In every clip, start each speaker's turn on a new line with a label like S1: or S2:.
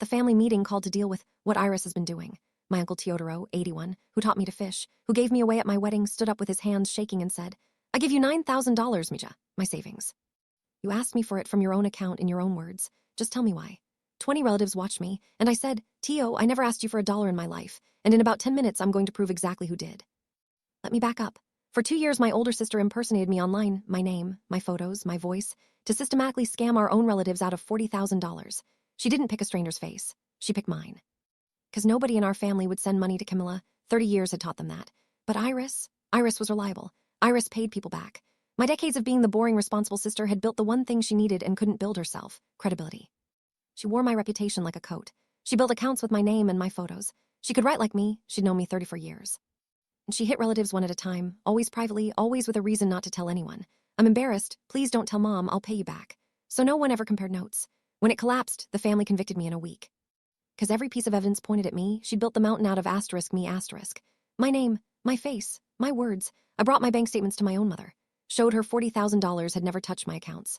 S1: the family meeting called to deal with what Iris has been doing. My Uncle Teodoro, 81, who taught me to fish, who gave me away at my wedding, stood up with his hands shaking and said, "I give you $9,000, Mija, my savings. You asked me for it from your own account in your own words. Just tell me why." 20 relatives watched me, and I said, "Tio, I never asked you for a dollar in my life, and in about 10 minutes I'm going to prove exactly who did." Let me back up. For 2 years, my older sister impersonated me online, my name, my photos, my voice, to systematically scam our own relatives out of $40,000. She didn't pick a stranger's face. She picked mine. Because nobody in our family would send money to Camilla. 30 years had taught them that. But Iris was reliable. Iris paid people back. My decades of being the boring, responsible sister had built the one thing she needed and couldn't build herself: credibility. She wore my reputation like a coat. She built accounts with my name and my photos. She could write like me. She'd known me 34 years. And she hit relatives one at a time, always privately, always with a reason not to tell anyone. "I'm embarrassed. Please don't tell Mom. I'll pay you back." So no one ever compared notes. When it collapsed, the family convicted me in a week. Because every piece of evidence pointed at me, she'd built the mountain out of *me*. My name, my face, my words. I brought my bank statements to my own mother. Showed her $40,000 had never touched my accounts.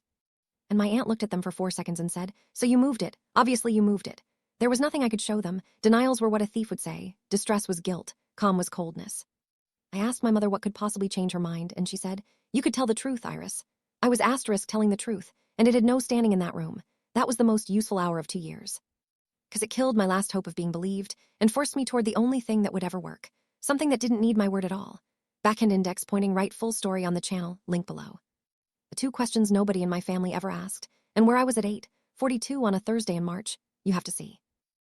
S1: And my aunt looked at them for 4 seconds and said, "So you moved it. Obviously you moved it." There was nothing I could show them. Denials were what a thief would say. Distress was guilt. Calm was coldness. I asked my mother what could possibly change her mind, and she said, "You could tell the truth, Iris." I was telling the truth, and it had no standing in that room. That was the most useful hour of 2 years. Because it killed my last hope of being believed and forced me toward the only thing that would ever work. Something that didn't need my word at all. Backhand index pointing right, full story on the channel, link below. The 2 questions nobody in my family ever asked, and where I was at 8:42 on a Thursday in March, you have to see.